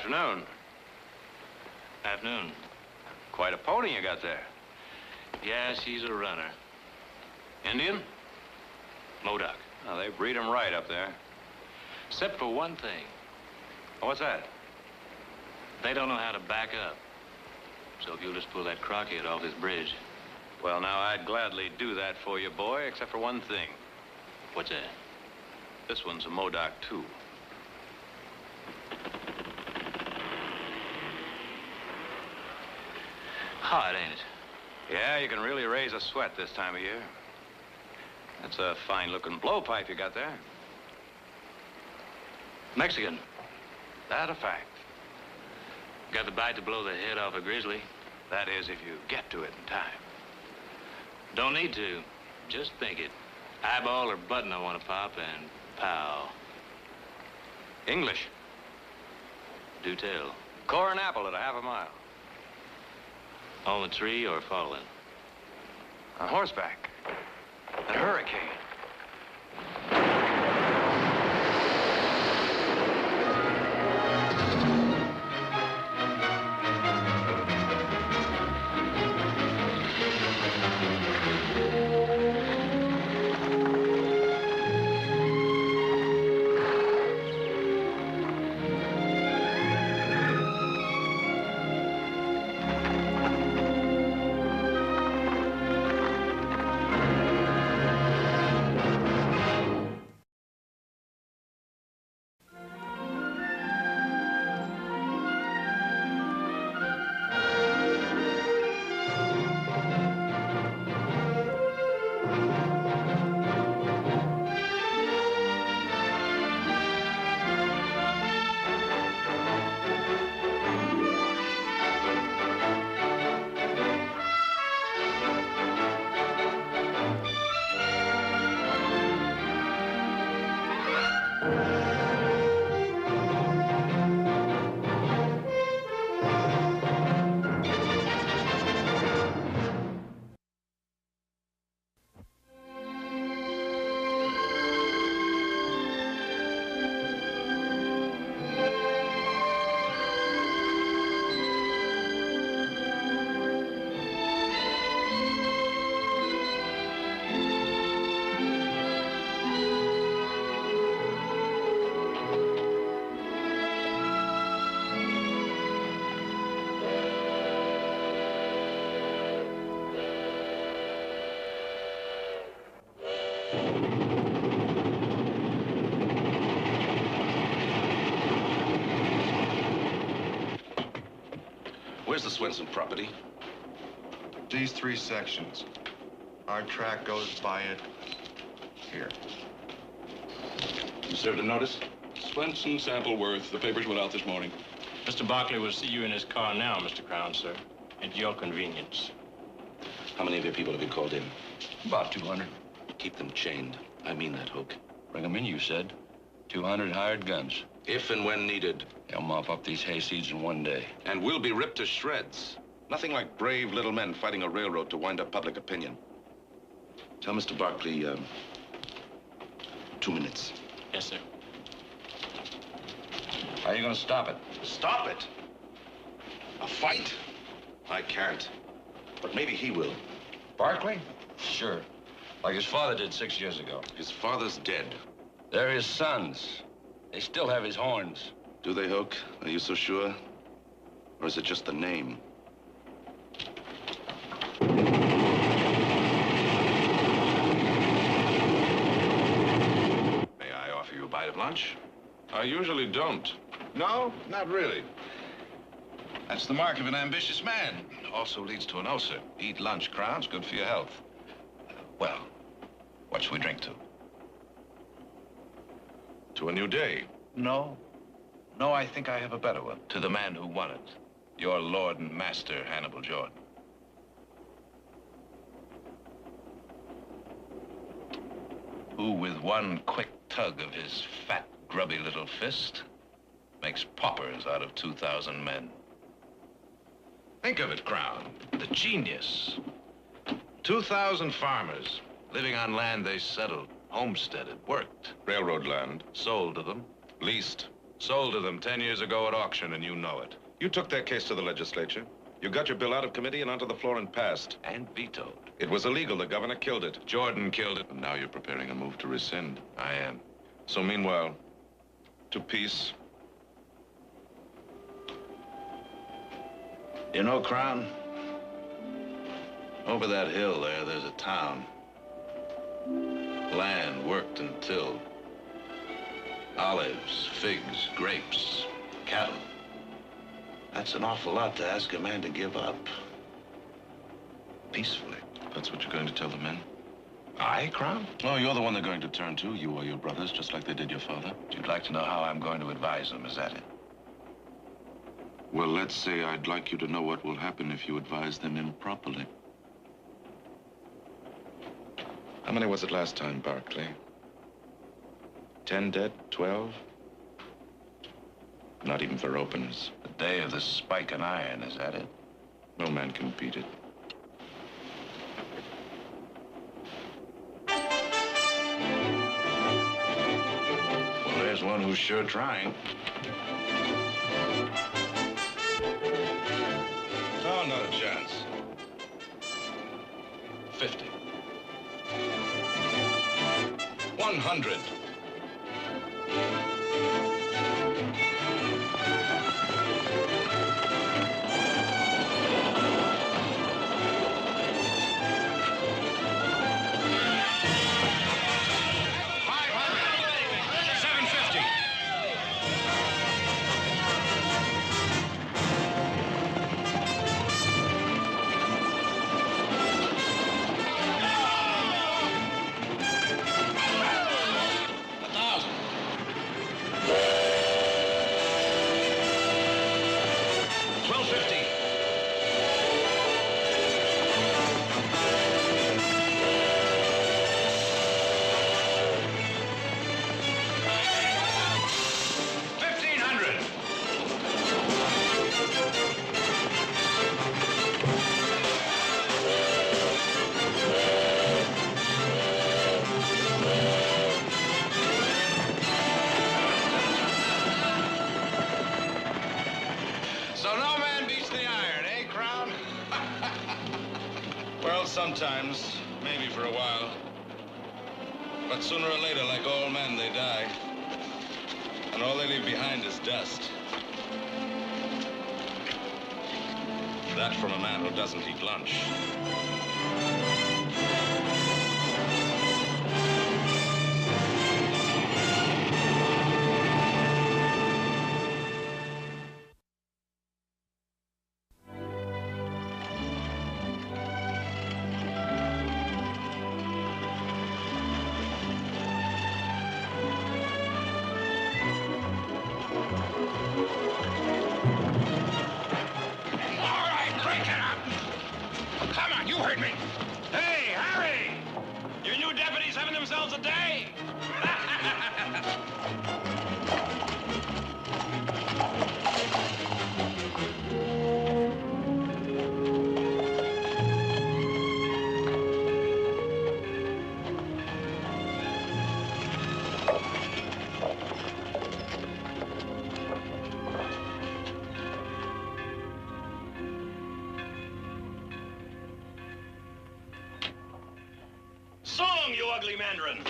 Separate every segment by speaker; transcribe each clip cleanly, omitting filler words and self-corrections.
Speaker 1: Afternoon.
Speaker 2: Afternoon.
Speaker 1: Quite a pony you got there.
Speaker 2: Yeah, she's a runner.
Speaker 1: Indian?
Speaker 2: Modoc.
Speaker 1: Oh, they breed 'em right up there.
Speaker 2: Except for one thing.
Speaker 1: What's that?
Speaker 2: They don't know how to back up. So if you'll just pull that Crockett off this bridge.
Speaker 1: Well, now, I'd gladly do that for you, boy, except for one thing.
Speaker 2: What's that?
Speaker 1: This one's a Modoc, too.
Speaker 2: Hot, ain't it?
Speaker 1: Yeah, you can really raise a sweat this time of year. That's a fine-looking blowpipe you got there.
Speaker 2: Mexican.
Speaker 1: That a fact.
Speaker 2: Got the bite to blow the head off a grizzly.
Speaker 1: That is, if you get to it in time.
Speaker 2: Don't need to. Just think it. Eyeball or button I want to pop, and pow.
Speaker 1: English.
Speaker 2: Do tell.
Speaker 1: Core and apple at a half a mile.
Speaker 2: On the tree or falling?
Speaker 1: On horseback. A hurricane.
Speaker 3: Where's the Swenson property?
Speaker 4: These 3 sections. Our track goes by it here.
Speaker 3: You served a notice?
Speaker 5: Swenson, Sampleworth. The papers went out this morning.
Speaker 6: Mr. Barkley will see you in his car now, Mr. Crown, sir. At your convenience.
Speaker 3: How many of your people have you called in?
Speaker 5: About 200.
Speaker 3: Keep them chained. I mean that, Hoke.
Speaker 5: Bring them in, you said. 200 hired guns.
Speaker 3: If and when needed.
Speaker 5: They'll mop up these hayseeds in 1 day.
Speaker 3: And we'll be ripped to shreds. Nothing like brave little men fighting a railroad to wind up public opinion. Tell Mr. Barkley, 2 minutes.
Speaker 6: Yes, sir.
Speaker 5: How are you going to stop it?
Speaker 3: Stop it? A fight? I can't. But maybe he will.
Speaker 5: Barkley? Sure. Like his father did 6 years ago.
Speaker 3: His father's dead.
Speaker 5: They're his sons. They still have his horns.
Speaker 3: Do they, Hoke? Are you so sure? Or is it just the name?
Speaker 7: May I offer you a bite of lunch? I usually don't.
Speaker 3: No, not really.
Speaker 7: That's the mark of an ambitious man. Also leads to an ulcer. Eat lunch, Crown. It's good for your health. Well, what shall we drink to? To a new day? No. No, I think I have a better one. To the man who won it. Your lord and master, Hannibal Jordan. Who, with one quick tug of his fat, grubby little fist, makes paupers out of 2,000 men. Think of it, Crown. The genius. 2,000 farmers living on land they settled, homesteaded, worked. Railroad land. Sold to them. Leased. Sold to them 10 years ago at auction, and you know it.
Speaker 3: You took their case to the legislature. You got your bill out of committee and onto the floor and passed.
Speaker 7: And vetoed.
Speaker 3: It was illegal. The governor killed it.
Speaker 7: Jordan killed it.
Speaker 3: And now you're preparing a move to rescind.
Speaker 7: I am.
Speaker 3: So meanwhile, to peace.
Speaker 7: You know, Crown, over that hill there's a town. Land worked and tilled. Olives, figs, grapes, cattle. That's an awful lot to ask a man to give up. Peacefully.
Speaker 3: That's what you're going to tell the men?
Speaker 7: I, Crown?
Speaker 3: Oh, you're the one they're going to turn to, you or your brothers, just like they did your father.
Speaker 7: You'd like to know how I'm going to advise them, is that it?
Speaker 3: Well, let's say I'd like you to know what will happen if you advise them improperly. How many was it last time, Barclay? 10 dead? 12? Not even for openers.
Speaker 7: The day of the spike and iron, is that it?
Speaker 3: No man can beat it.
Speaker 7: Well, there's one who's sure trying.
Speaker 3: No, not a chance.
Speaker 7: 50.
Speaker 3: 100. Sometimes, maybe for a while. But sooner or later, like all men, they die. And all they leave behind is dust. That from a man who doesn't eat lunch.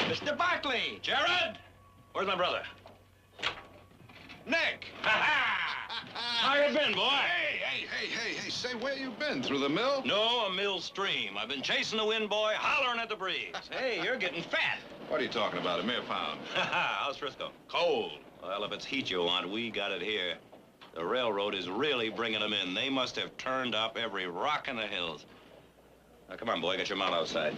Speaker 1: Mr. Barkley! Jared! Where's my brother?
Speaker 3: Nick!
Speaker 1: How you been, boy?
Speaker 3: Hey, say, where you been? Through the mill?
Speaker 1: No, a mill stream. I've been chasing the wind, boy, hollering at the breeze. Hey, you're getting fat.
Speaker 3: What are you talking about, a mere pound?
Speaker 1: How's Frisco?
Speaker 3: Cold.
Speaker 1: Well, if it's heat you want, we got it here. The railroad is really bringing them in. They must have turned up every rock in the hills. Now, come on, boy, get your mount outside.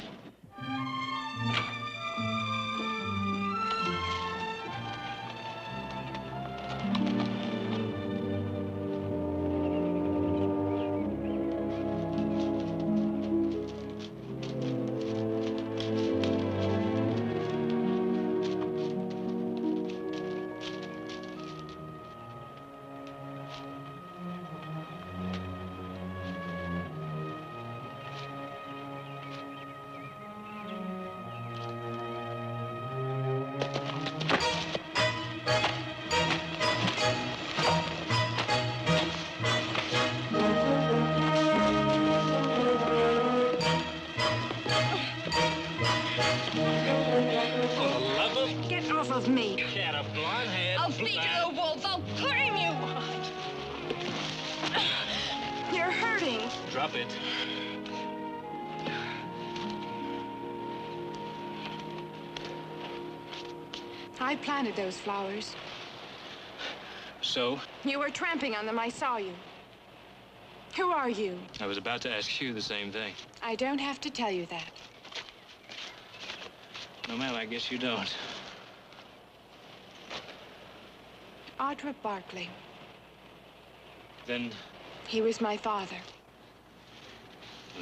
Speaker 2: For the love of
Speaker 8: Get off of me.
Speaker 2: cat, a blonde head.
Speaker 8: I'll feed you to the wolves. I'll claim you. You're hurting.
Speaker 2: Drop it.
Speaker 8: I planted those flowers.
Speaker 2: So,
Speaker 8: You were tramping on them. I saw you. Who are you?
Speaker 2: I was about to ask you the same thing.
Speaker 8: I don't have to tell you that.
Speaker 2: No, ma'am, I guess you don't.
Speaker 8: Audra Barkley.
Speaker 2: Then,
Speaker 8: He was my father.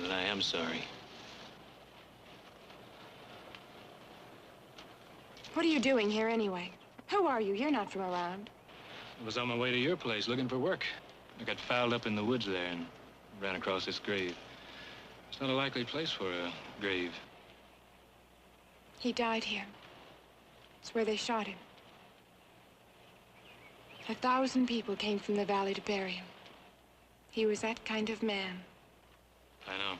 Speaker 2: then I am sorry.
Speaker 8: What are you doing here anyway? Who are you? You're not from around.
Speaker 2: I was on my way to your place looking for work. I got fouled up in the woods there and ran across this grave. It's not a likely place for a grave.
Speaker 8: He died here. It's where they shot him. 1,000 people came from the valley to bury him. He was that kind of man.
Speaker 2: I know.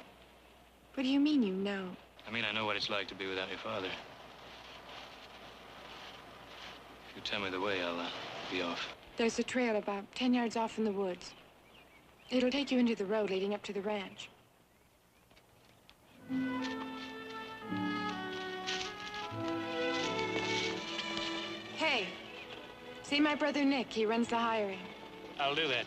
Speaker 8: What do you mean you know?
Speaker 2: I mean, I know what it's like to be without your father. If you tell me the way, I'll be off.
Speaker 8: There's a trail about 10 yards off in the woods. It'll take you into the road leading up to the ranch. Hey, see my brother Nick. He runs the hiring.
Speaker 2: I'll do that.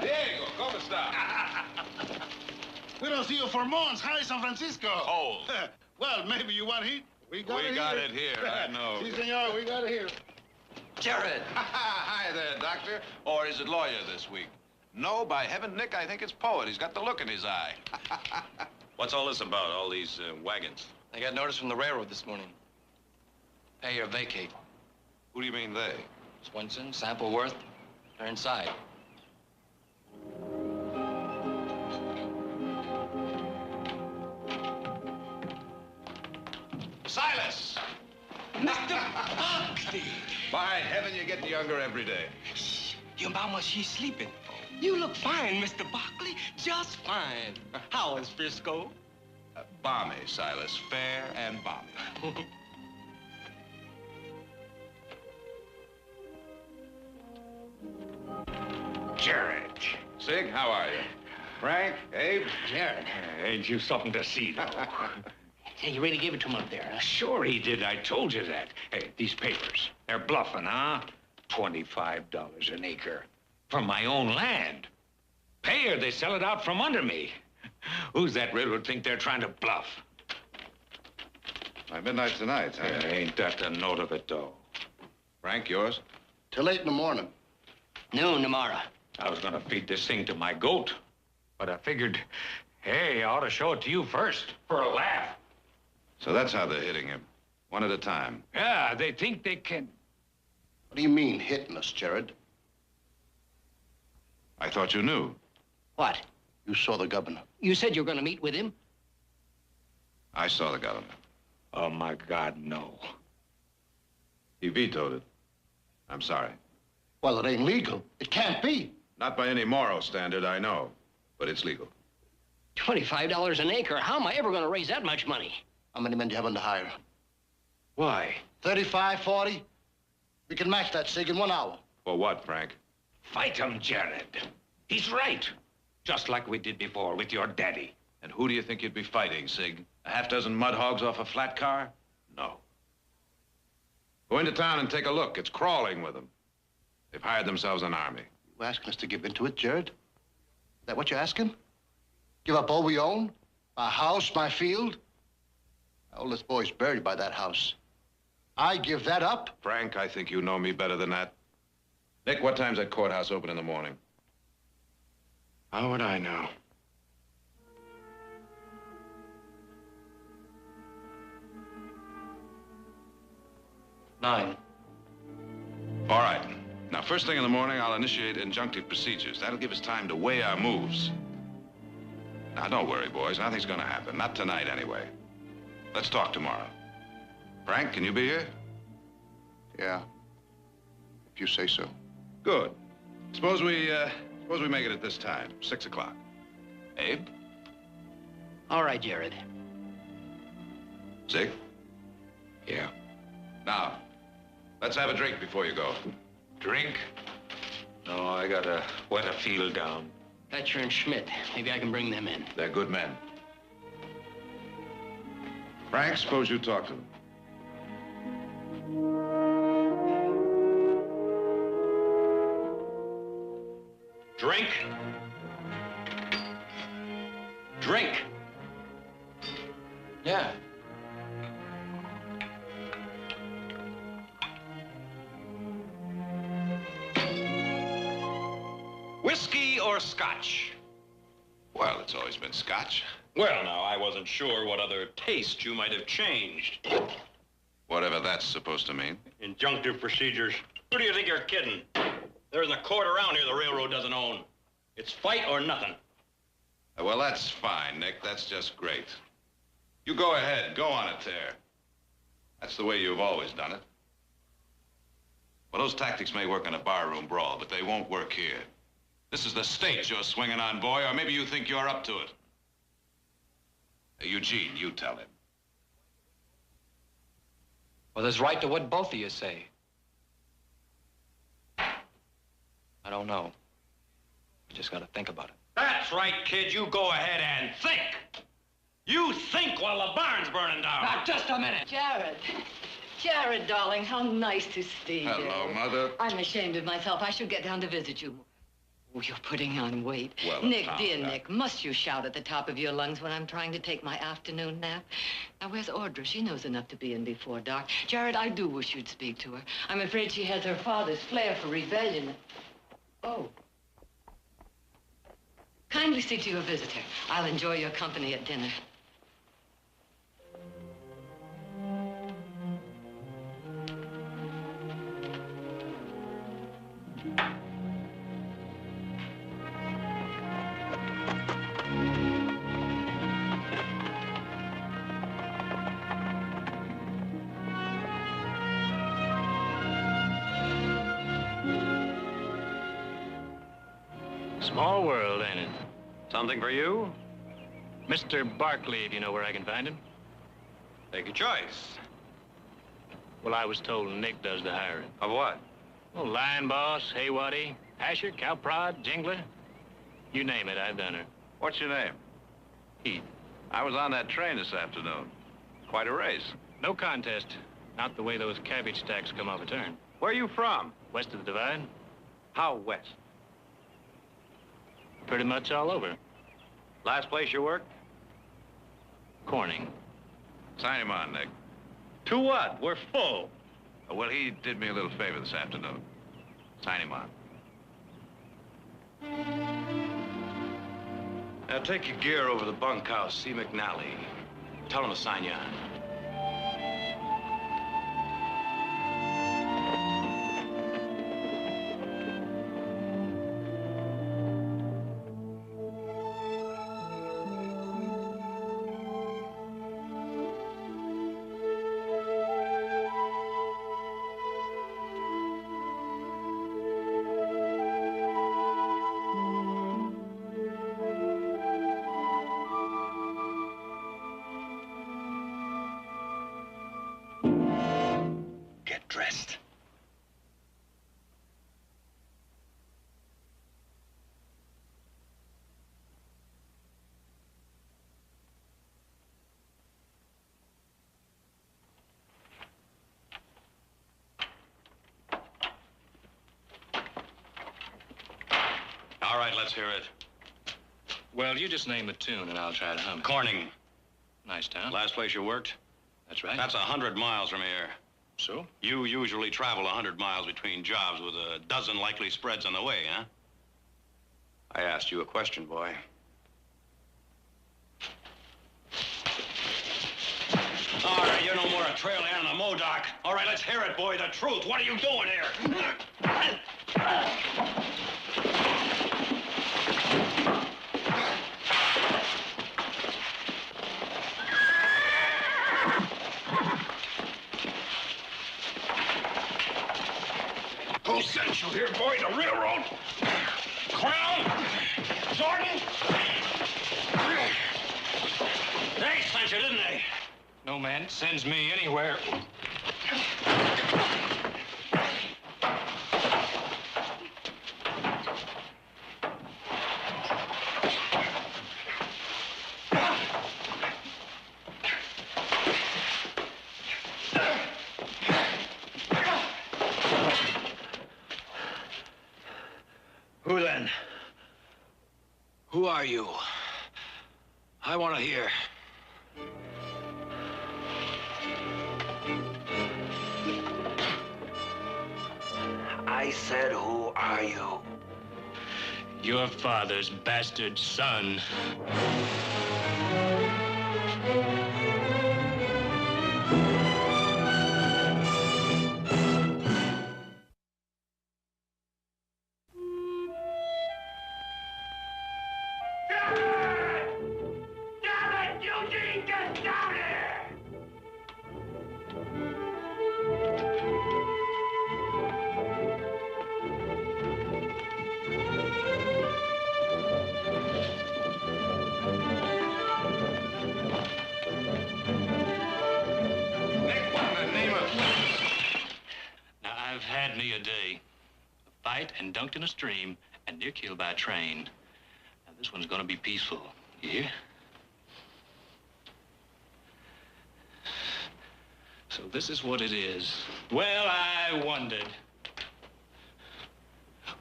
Speaker 3: Diego, ¿cómo está?
Speaker 9: We don't see you for months. Hi, San Francisco.
Speaker 3: Cold.
Speaker 9: Well, maybe you want heat. We got
Speaker 3: it here, I know.
Speaker 9: Si, senor, we got it here.
Speaker 7: Jared!
Speaker 3: Hi there, Doctor. Or is it lawyer this week? No, by heaven, Nick, I think it's poet. He's got the look in his eye.
Speaker 1: What's all this about, all these wagons?
Speaker 5: I got notice from the railroad this morning. Pay or vacate.
Speaker 3: Who do you mean they?
Speaker 5: Swenson, Sampleworth, they're inside.
Speaker 3: Silas!
Speaker 10: Mr. Buckley!
Speaker 3: By heaven, you're getting younger every day.
Speaker 10: Shh. Your mama, she's sleeping. You look fine, Mr. Buckley. Just fine. How is Frisco?
Speaker 3: Balmy, Silas. Fair and balmy.
Speaker 11: Jared.
Speaker 3: Sig, how are you? Frank, Abe?
Speaker 11: Jared. Ain't you something to see, though?
Speaker 10: Hey, you really gave it to him up there, huh?
Speaker 11: Sure he did. I told you that. Hey, these papers, they're bluffing, huh? $25 an acre for my own land. Pay or they sell it out from under me. Who's that railroad think they're trying to bluff?
Speaker 3: By midnight tonight, huh?
Speaker 11: Ain't that the note of it, though?
Speaker 3: Frank, yours?
Speaker 9: Till 8 in the morning.
Speaker 10: Noon tomorrow.
Speaker 11: I was gonna feed this thing to my goat, but I figured, hey, I ought to show it to you first for a laugh.
Speaker 3: So that's how they're hitting him. One at a time.
Speaker 11: Yeah, they think they can.
Speaker 9: What do you mean, hitting us, Jared?
Speaker 3: I thought you knew.
Speaker 10: What?
Speaker 9: You saw the governor.
Speaker 10: You said you were going to meet with him?
Speaker 3: I saw the governor.
Speaker 11: Oh, my God, no.
Speaker 3: He vetoed it. I'm sorry.
Speaker 9: Well, it ain't legal. It can't be.
Speaker 3: Not by any moral standard, I know. But it's legal.
Speaker 10: $25 an acre. How am I ever going to raise that much money?
Speaker 9: How many men do you have under hire?
Speaker 11: Why?
Speaker 9: 35, 40? We can match that, Sig, in 1 hour.
Speaker 3: For what, Frank?
Speaker 11: Fight him, Jared. He's right. Just like we did before with your daddy.
Speaker 3: And who do you think you'd be fighting, Sig? A half dozen mud hogs off a flat car? No. Go into town and take a look. It's crawling with them. They've hired themselves an army.
Speaker 9: You asking us to give in to it, Jared? Is that what you're asking? Give up all we own? My house, my field? My oldest boy's buried by that house. I give that up?
Speaker 3: Frank, I think you know me better than that. Nick, what time's that courthouse open in the morning?
Speaker 11: How would I know?
Speaker 5: Nine.
Speaker 3: All right. Now, first thing in the morning, I'll initiate injunctive procedures. That'll give us time to weigh our moves. Now, don't worry, boys. Nothing's gonna happen. Not tonight, anyway. Let's talk tomorrow. Frank, can you be here?
Speaker 9: Yeah. If you say so.
Speaker 3: Good. Suppose we make it at this time, 6 o'clock. Abe?
Speaker 10: All right, Jared.
Speaker 3: Zig?
Speaker 11: Yeah.
Speaker 3: Now, let's have a drink before you go.
Speaker 11: Drink? No, I gotta wet a field down.
Speaker 10: Fletcher and Schmidt. Maybe I can bring them in.
Speaker 3: They're good men. Frank, suppose you talk to them.
Speaker 1: Drink. Drink.
Speaker 5: Yeah.
Speaker 1: Whiskey or scotch?
Speaker 3: Well, it's always been scotch.
Speaker 1: Well, now, I wasn't sure what other taste you might have changed.
Speaker 3: Whatever that's supposed to mean.
Speaker 1: Injunctive procedures. Who do you think you're kidding? There isn't a court around here the railroad doesn't own. It's fight or nothing.
Speaker 3: Well, that's fine, Nick. That's just great. You go ahead. Go on a tear. That's the way you've always done it. Well, those tactics may work in a barroom brawl, but they won't work here. This is the state you're swinging on, boy, or maybe you think you're up to it. Eugene, you tell him.
Speaker 5: Well, there's right to what both of you say. I don't know. You just gotta think about it.
Speaker 1: That's right, kid. You go ahead and think. You think while the barn's burning down.
Speaker 10: Now, just a minute.
Speaker 12: Jared. Jared, darling, how nice to see you.
Speaker 3: Hello, Mother.
Speaker 12: I'm ashamed of myself. I should get down to visit you. Oh, you're putting on weight.
Speaker 3: Well,
Speaker 12: Nick,
Speaker 3: now,
Speaker 12: dear Nick, must you shout at the top of your lungs when I'm trying to take my afternoon nap? Now, where's Audra? She knows enough to be in before dark. Jared, I do wish you'd speak to her. I'm afraid she has her father's flair for rebellion. Oh. Kindly see to your visitor. I'll enjoy your company at dinner.
Speaker 2: Small world, ain't it?
Speaker 1: Something for you?
Speaker 2: Mr. Barkley, if you know where I can find him.
Speaker 1: Take your choice.
Speaker 2: Well, I was told Nick does the hiring.
Speaker 1: Of what?
Speaker 2: Well, line boss, haywaddy, hasher, cow prod, jingler. You name it, I've done her.
Speaker 1: What's your name?
Speaker 2: Heath.
Speaker 1: I was on that train this afternoon. Quite a race.
Speaker 2: No contest. Not the way those cabbage stacks come off a turn.
Speaker 1: Where are you from?
Speaker 2: West of the divide.
Speaker 1: How west?
Speaker 2: Pretty much all over.
Speaker 1: Last place you worked?
Speaker 2: Corning.
Speaker 3: Sign him on, Nick.
Speaker 1: To what? We're full.
Speaker 3: Well, he did me a little favor this afternoon. Sign him on.
Speaker 1: Now take your gear over to the bunkhouse. See McNally. Tell him to sign you on. Get dressed. All right, let's hear it.
Speaker 2: Well, you just name the tune and I'll try to hum it.
Speaker 1: Corning.
Speaker 2: Nice town.
Speaker 1: Last place you worked?
Speaker 2: That's right.
Speaker 1: That's 100 miles from here.
Speaker 2: So?
Speaker 1: You usually travel 100 miles between jobs with a dozen likely spreads on the way, huh? I asked you a question, boy. All right, you're no more a trail hand than a modoc. All right, let's hear it, boy. The truth. What are you doing here?
Speaker 11: Who sent you here, boy? The railroad? Crown? Jordan? They sent you, didn't they?
Speaker 2: No man sends me anywhere.
Speaker 11: Who then? Who are you? I want to hear. I said, who are you?
Speaker 2: Your father's bastard son. Had me a day. A fight and dunked in a stream and near killed by a train. Now this one's gonna be peaceful. You hear? So this is what it is. Well, I wondered.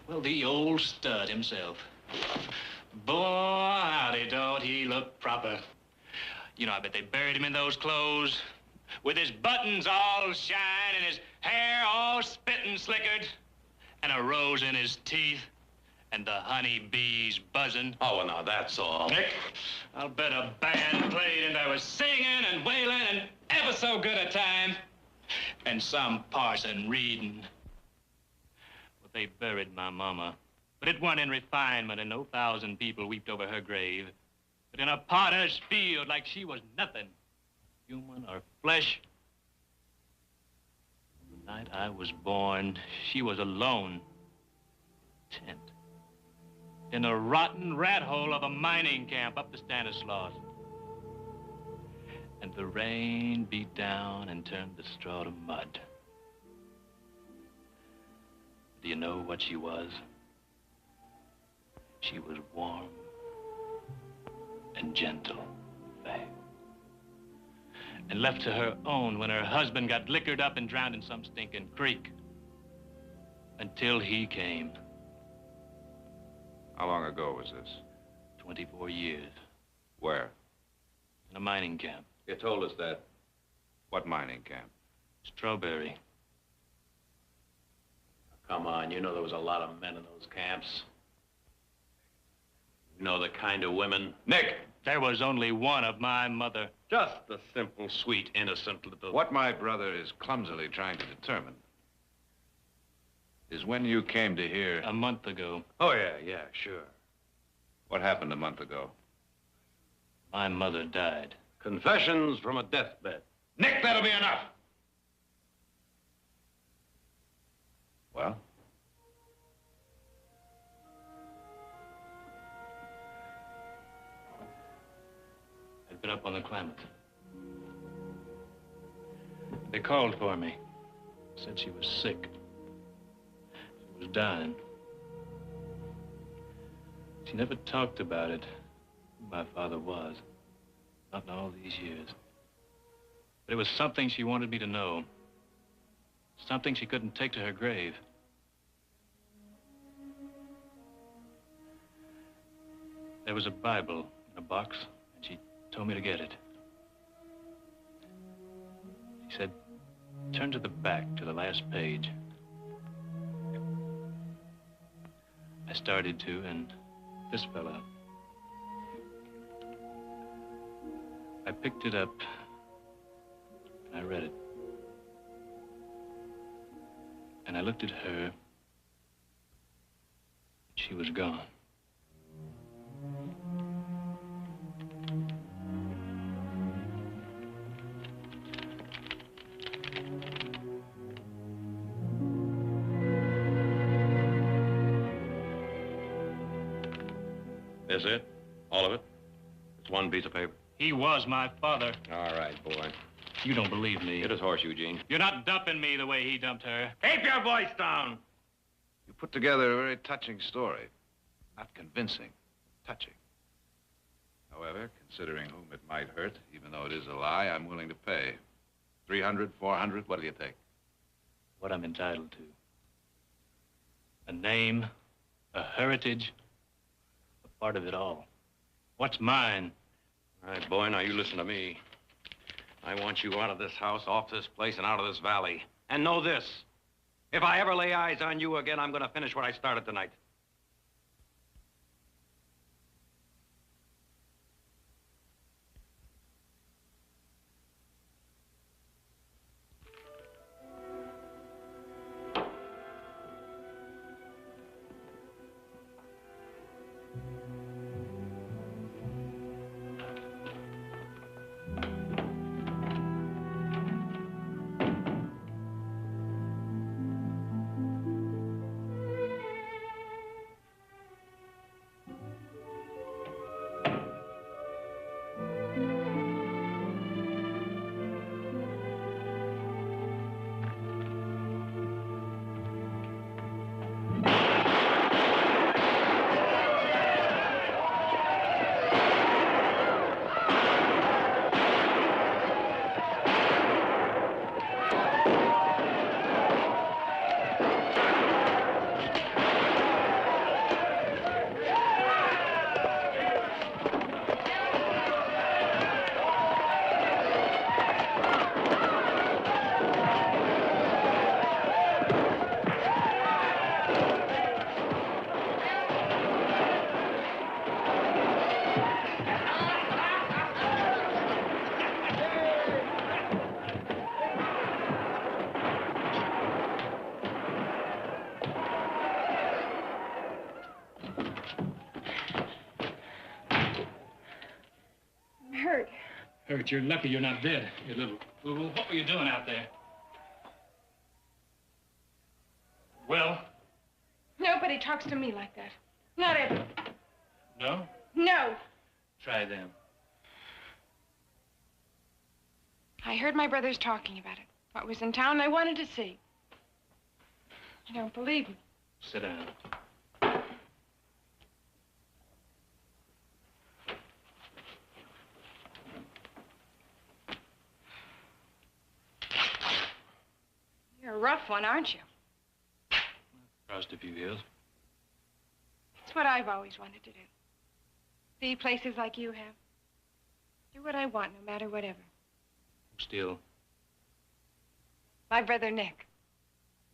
Speaker 2: Well, the old stud himself. Boy, howdy, don't he look proper. You know, I bet they buried him in those clothes with his buttons all shine and his hair all spit and slickered, and a rose in his teeth, and the honey bees buzzing.
Speaker 1: Oh, well, now that's all.
Speaker 2: Nick, I'll bet a band played and there was singing and wailing and ever so good a time, and some parson reading. Well, they buried my mama, but it wasn't in refinement, and no 1,000 people wept over her grave, but in a potter's field like she was nothing, human or flesh. The night I was born, she was alone. Tent. In a rotten rat hole of a mining camp up the Stanislaus. And the rain beat down and turned the straw to mud. Do you know what she was? She was warm and gentle, fair. And left to her own when her husband got liquored up and drowned in some stinking creek. Until he came.
Speaker 3: How long ago was this?
Speaker 2: 24 years.
Speaker 3: Where?
Speaker 2: In a mining camp.
Speaker 3: You told us that. What mining camp?
Speaker 2: Strawberry.
Speaker 6: Come on, you know there was a lot of men in those camps. You know the kind of women.
Speaker 2: Nick! There was only one of my mother.
Speaker 6: Just a simple, sweet, innocent little...
Speaker 3: What my brother is clumsily trying to determine is when you came to here...
Speaker 2: A month ago.
Speaker 6: Oh, yeah, sure.
Speaker 3: What happened a month ago?
Speaker 2: My mother died.
Speaker 6: Confessions from a deathbed.
Speaker 3: Nick, that'll be enough! Well?
Speaker 2: I'd been up on the Klamath. They called for me. Said she was sick. She was dying. She never talked about it, who my father was. Not in all these years. But it was something she wanted me to know. Something she couldn't take to her grave. There was a Bible in a box, and she told me to get it. She said, turn to the back, to the last page. I started to, and this fell out. I picked it up, and I read it. And I looked at her, she was gone.
Speaker 1: This it? All of it? It's one piece of paper.
Speaker 2: He was my father.
Speaker 1: All right, boy.
Speaker 2: You don't believe me.
Speaker 1: Get his horse, Eugene.
Speaker 2: You're not dumping me the way he dumped her.
Speaker 1: Keep your voice down.
Speaker 7: You put together a very touching story. Not convincing, touching. However, considering whom it might hurt, even though it is a lie, I'm willing to pay. 300, 400, what do you take?
Speaker 2: What I'm entitled to. A name, a heritage, a part of it all. What's mine?
Speaker 1: All right, boy, now you listen to me. I want you out of this house, off this place, and out of this valley. And know this. If I ever lay eyes on you again, I'm going to finish what I started tonight.
Speaker 2: Hurt, you're lucky you're not dead, you little fool. What were you doing out there? Well?
Speaker 8: Nobody talks to me like that. Not ever.
Speaker 2: No?
Speaker 8: No.
Speaker 2: Try them.
Speaker 8: I heard my brothers talking about it. What was in town I wanted to see. You don't believe me.
Speaker 2: Sit down.
Speaker 8: You're a rough one, aren't you?
Speaker 2: Crossed a few hills.
Speaker 8: It's what I've always wanted to do. See places like you have. Do what I want, no matter whatever.
Speaker 2: Still?
Speaker 8: My brother Nick.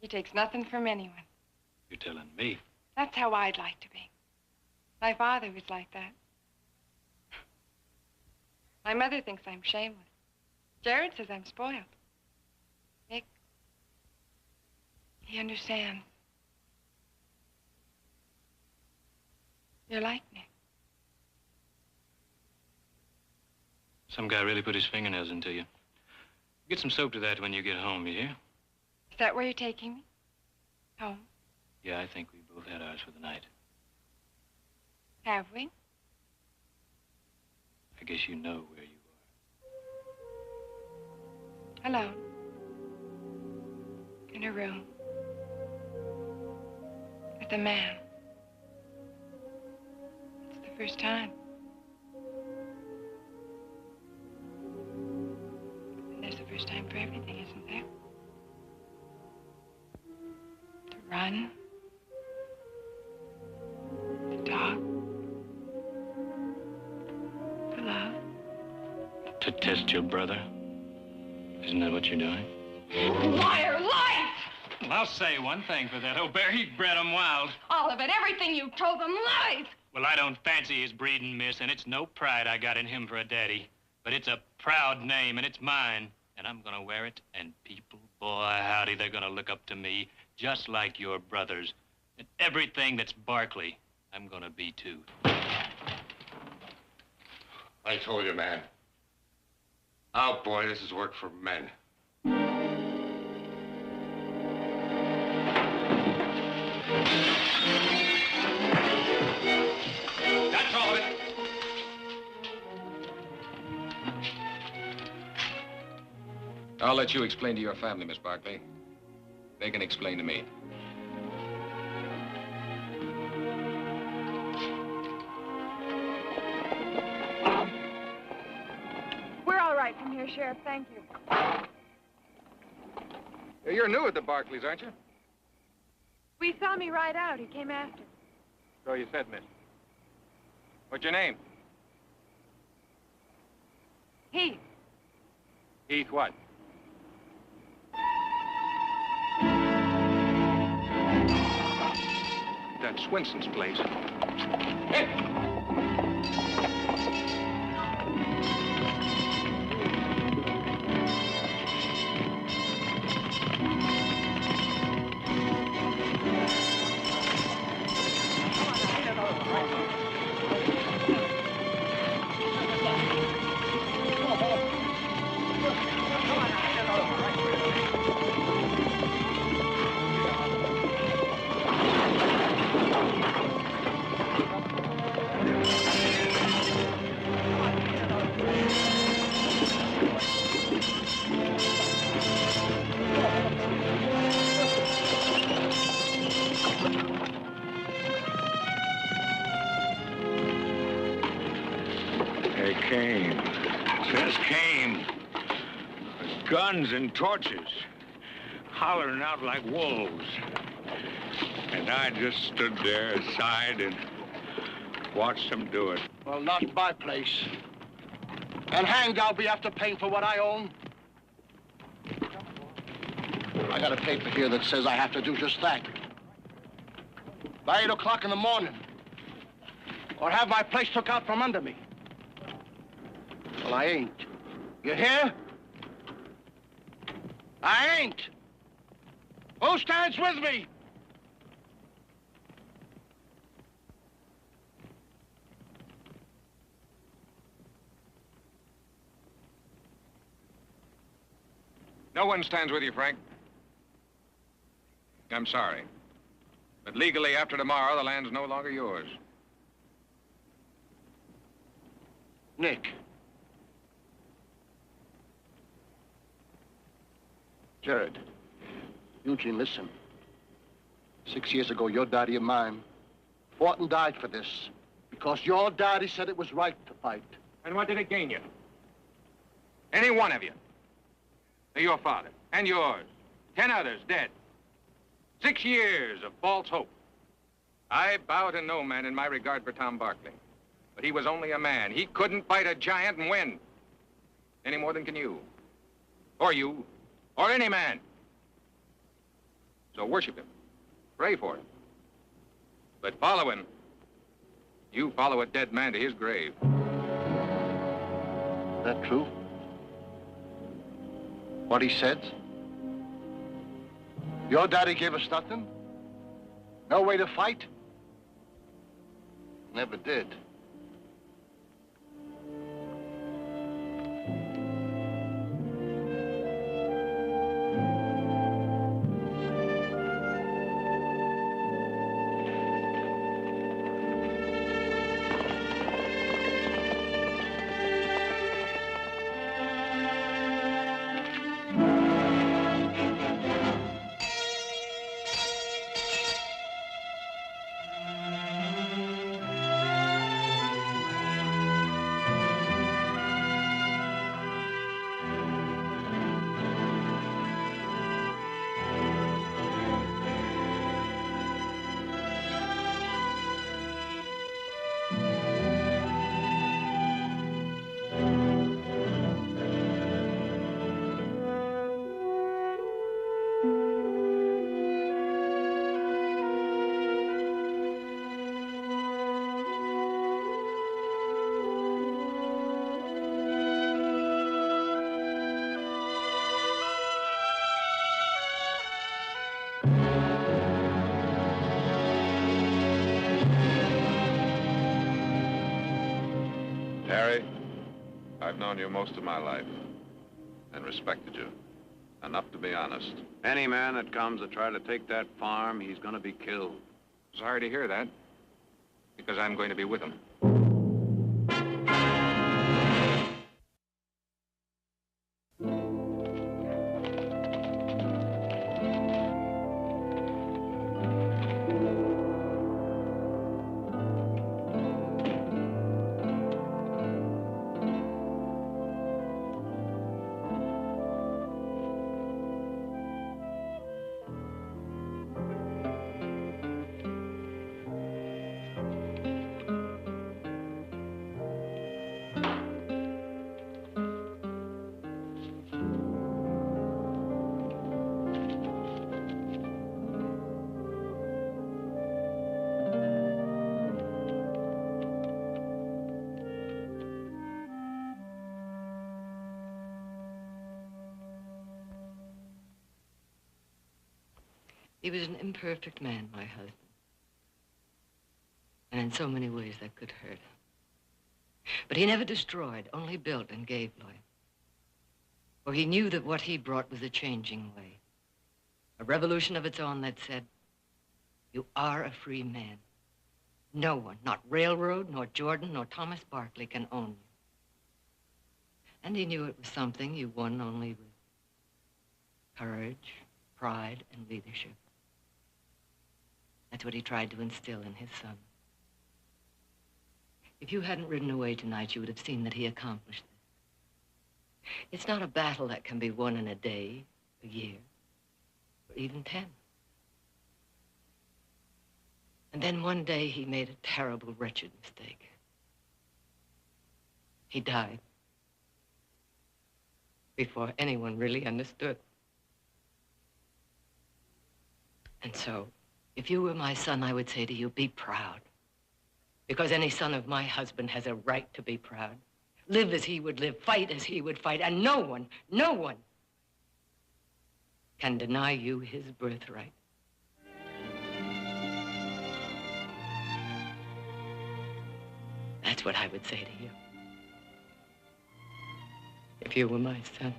Speaker 8: He takes nothing from anyone.
Speaker 2: You're telling me?
Speaker 8: That's how I'd like to be. My father was like that. My mother thinks I'm shameless. Jared says I'm spoiled. Nick, he understands. You're like Nick.
Speaker 2: Some guy really put his fingernails into you. Get some soap to that when you get home, you hear?
Speaker 8: Is that where you're taking me? Home?
Speaker 2: Yeah, I think we both had ours for the night.
Speaker 8: Have we?
Speaker 2: I guess you know where you are.
Speaker 8: Alone. In a room. With a man. It's the first time. And there's the first time for everything, isn't there? To run. To talk. To love.
Speaker 2: To test your brother? Isn't that what you're doing?
Speaker 8: Liar, life!
Speaker 2: Well, I'll say one thing for that. Oh, Barry bred 'em wild.
Speaker 8: All of it, everything you told them, lies!
Speaker 2: Well, I don't fancy his breeding, miss, and it's no pride I got in him for a daddy. But it's a proud name, and it's mine. And I'm gonna wear it, and people, boy, howdy, they're gonna look up to me, just like your brothers. And everything that's Barkley, I'm gonna be too.
Speaker 13: I told you, man. Oh, boy, this is work for men.
Speaker 1: That's all of it.
Speaker 14: I'll let you explain to your family, Miss Barkley. They can explain to me.
Speaker 8: We're all right from here, Sheriff. Thank you.
Speaker 14: You're new at the Barkleys, aren't you?
Speaker 8: We saw me ride out. He came after.
Speaker 14: So you said, miss. What's your name?
Speaker 8: Heath.
Speaker 14: Heath what? That's Swinson's place.
Speaker 11: They came. Just came. With guns and torches. Hollering out like wolves. And I just stood there aside and watched them do it.
Speaker 9: Well, not my place. And hanged I'll be after paying for what I own. I got a paper here that says I have to do just that. By 8 o'clock in the morning. Or have my place took out from under me. Well, I ain't. You hear? I ain't. Who stands with me?
Speaker 14: No one stands with you, Frank. I'm sorry. But legally, after tomorrow, the land's no longer yours.
Speaker 9: Nick. Jared. Eugene, listen. 6 years ago, your daddy and mine fought and died for this. Because your daddy said it was right to fight.
Speaker 14: And what did it gain you? Any one of you. Your father, and yours. 10 others dead. 6 years of false hope. I bow to no man in my regard for Tom Barkley. But he was only a man. He couldn't fight a giant and win. Any more than can you. Or you. Or any man. So worship him. Pray for him. But follow him. You follow a dead man to his grave.
Speaker 9: Is that true? What he said? Your daddy gave us nothing? No way to fight? Never did.
Speaker 3: Harry, I've known you most of my life and respected you. Enough to be honest.
Speaker 1: Any man that comes to try to take that farm, he's gonna be killed.
Speaker 14: Sorry to hear that, because I'm going to be with him.
Speaker 12: He was an imperfect man, my husband. And in so many ways that could hurt. But he never destroyed, only built and gave life. For he knew that what he brought was a changing way. A revolution of its own that said, you are a free man. No one, not railroad, nor Jordan, nor Thomas Barkley can own you. And he knew it was something you won only with courage, pride, and leadership. That's what he tried to instill in his son. If you hadn't ridden away tonight, you would have seen that he accomplished this. It's not a battle that can be won in a day, a year, or even 10. And then one day he made a terrible, wretched mistake. He died before anyone really understood. And so, if you were my son, I would say to you, be proud. Because any son of my husband has a right to be proud. Live as he would live, fight as he would fight, and no one can deny you his birthright. That's what I would say to you. If you were my son.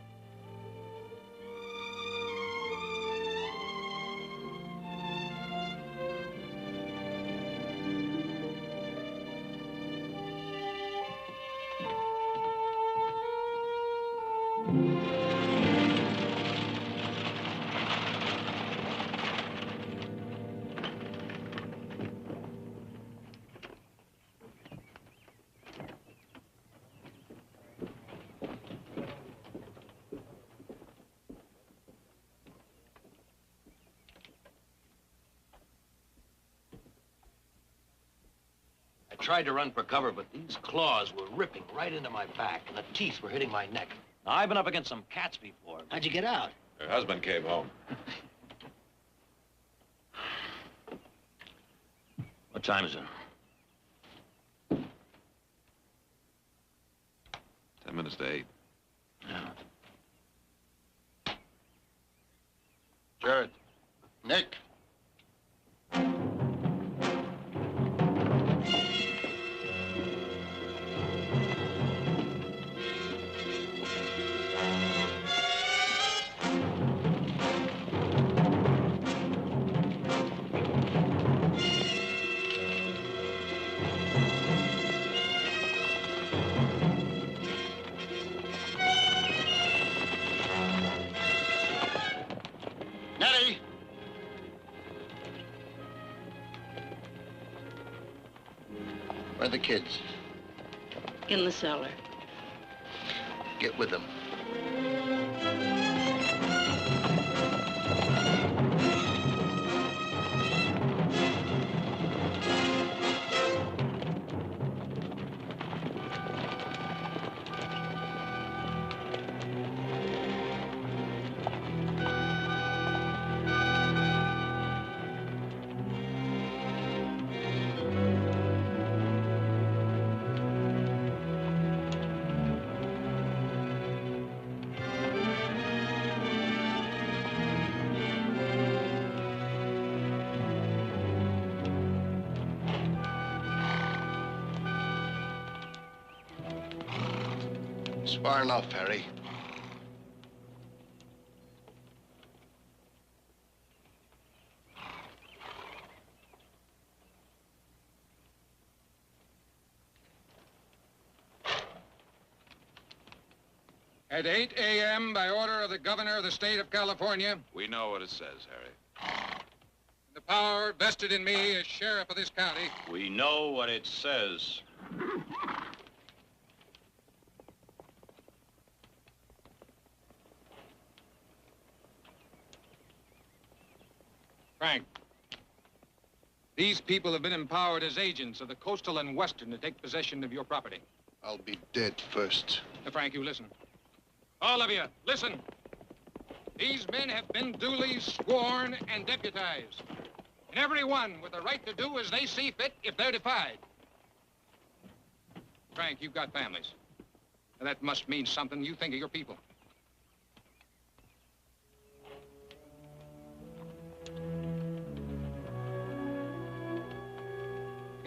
Speaker 9: I tried to run for cover, but these claws were ripping right into my back, and the teeth were hitting my neck. Now, I've been up against some cats before. How'd you get out?
Speaker 3: Her husband came home.
Speaker 9: What time is it?
Speaker 3: 10 minutes to 8.
Speaker 9: Yeah. Jared. Nick. Nettie! Where are the kids?
Speaker 15: In the cellar.
Speaker 9: Get with them. It's far enough, Harry.
Speaker 14: At 8 a.m., by order of the governor of the state of California,
Speaker 3: We know what it says, Harry.
Speaker 14: the power vested in me as sheriff of this county,
Speaker 1: We know what it says.
Speaker 14: Frank, these people have been empowered as agents of the coastal and western to take possession of your property.
Speaker 9: I'll be dead first.
Speaker 14: Now, Frank, you listen. All of you, listen. These men have been duly sworn and deputized. And every one with the right to do as they see fit if they're defied. Frank, you've got families. Now, that must mean something. You think of your people.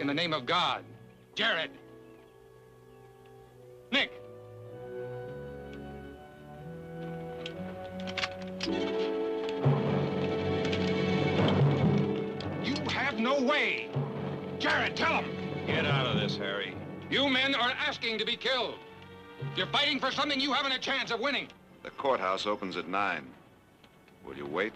Speaker 14: In the name of God, Jared, Nick. You have no way. Jared, tell him.
Speaker 1: Get out of this, Harry.
Speaker 14: You men are asking to be killed. You're fighting for something you haven't a chance of winning.
Speaker 3: The courthouse opens at 9. Will you wait?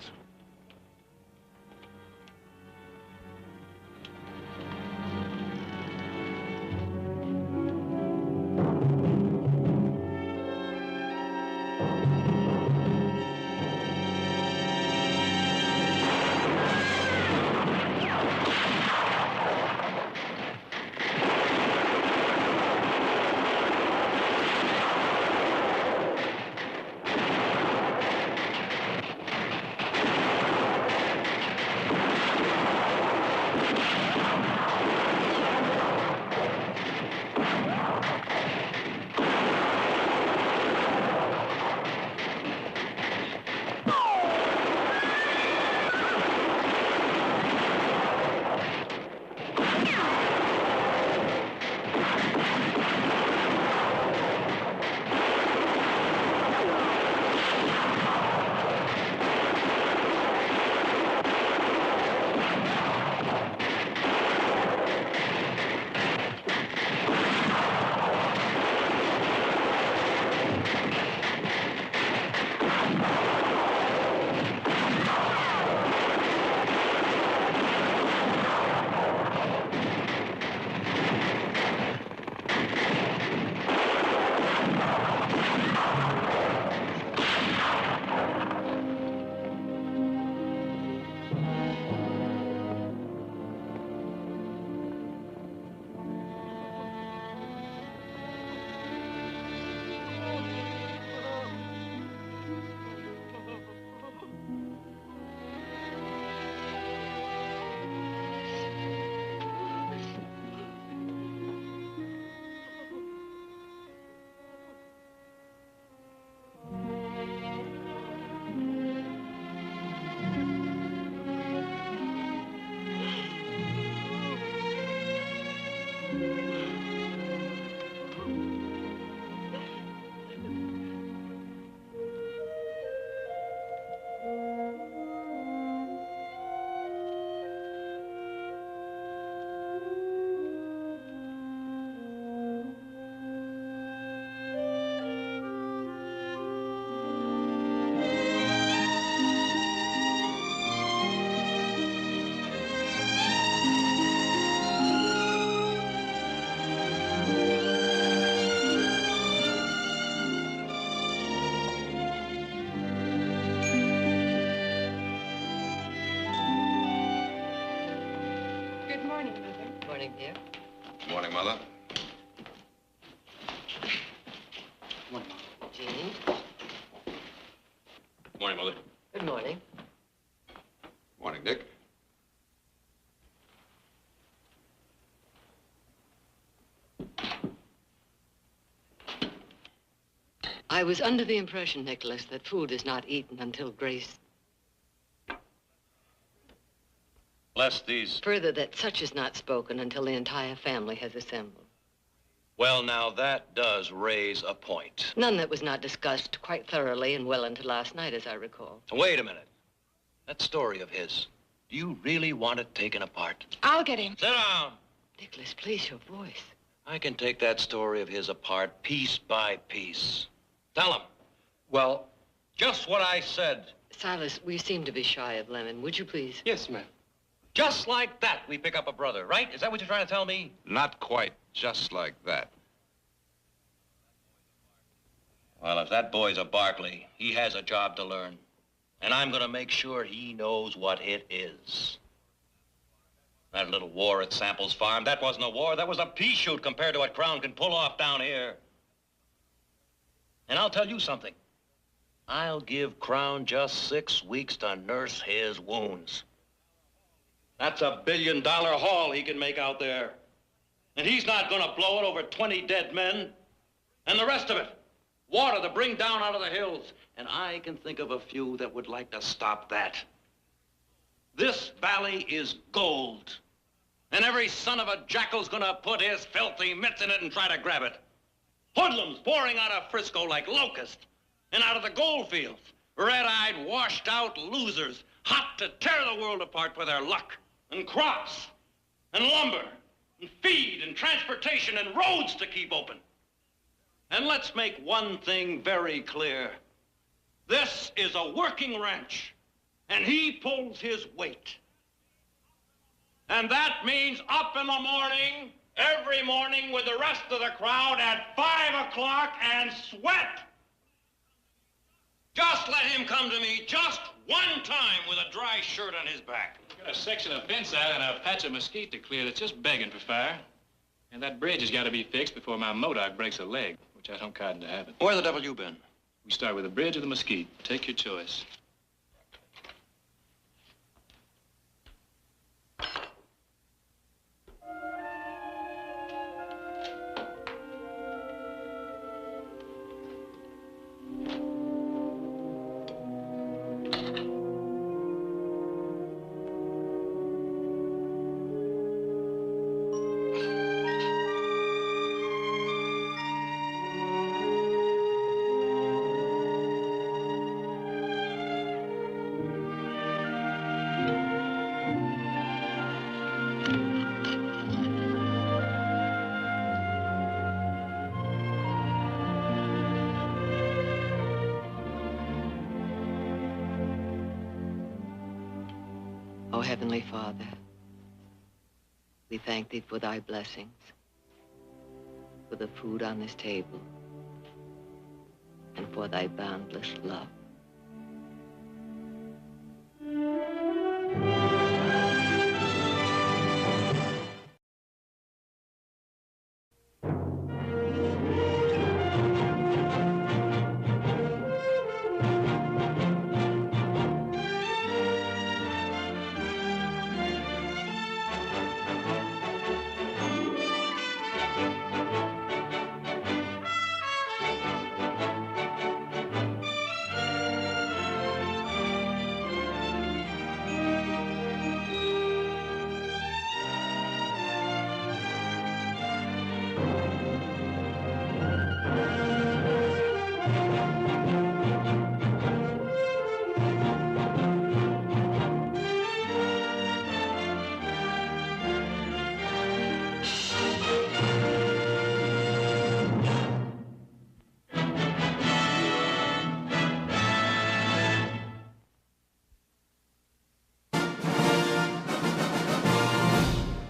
Speaker 12: Morning, dear.
Speaker 3: Morning, Mother.
Speaker 12: Jean.
Speaker 1: Morning, Mother.
Speaker 12: Good morning.
Speaker 3: Morning, Dick.
Speaker 12: I was under the impression, Nicholas, that food is not eaten until Grace...
Speaker 1: Bless these.
Speaker 12: Further, that such is not spoken until the entire family has assembled.
Speaker 1: Well, now, that does raise a point.
Speaker 12: None that was not discussed quite thoroughly and well into last night, as I recall.
Speaker 1: Wait a minute. That story of his, do you really want it taken apart?
Speaker 8: I'll get him.
Speaker 1: Sit down.
Speaker 12: Nicholas, please, your voice.
Speaker 1: I can take that story of his apart piece by piece. Tell him.
Speaker 10: Well,
Speaker 1: Just what I said.
Speaker 12: Silas, we seem to be shy of Lemon. Would you please?
Speaker 10: yes, ma'am.
Speaker 1: Just like that, we pick up a brother, right? Is that what you're trying to tell me?
Speaker 3: Not quite just like that.
Speaker 1: Well, if that boy's a Barkley, he has a job to learn. And I'm gonna make sure he knows what it is. That little war at Samples Farm, that wasn't a war, that was a pea shoot compared to what Crown can pull off down here. And I'll tell you something. I'll give Crown just 6 weeks to nurse his wounds. That's $1 billion haul he can make out there. And he's not gonna blow it over 20 dead men. And the rest of it, water to bring down out of the hills. And I can think of a few that would like to stop that. This valley is gold. And every son of a jackal's gonna put his filthy mitts in it and try to grab it. Hoodlums pouring out of Frisco like locusts and out of the gold fields. Red-eyed, washed-out losers, hot to tear the world apart with their luck. And crops, and lumber, and feed, and transportation, and roads to keep open. And let's make one thing very clear. This is a working ranch, and he pulls his weight. And that means up in the morning, every morning with the rest of the crowd at 5 o'clock and sweat. Just let him come to me just one time with a dry shirt on his back.
Speaker 2: Got a section of fence out and a patch of mesquite to clear that's just begging for fire. And that bridge has got to be fixed before my Modoc breaks a leg, which I don't cotton to happen.
Speaker 1: Where the devil you been?
Speaker 2: We start with the bridge or the mesquite. Take your choice.
Speaker 12: O Heavenly Father, we thank thee for thy blessings, for the food on this table, and for thy boundless love.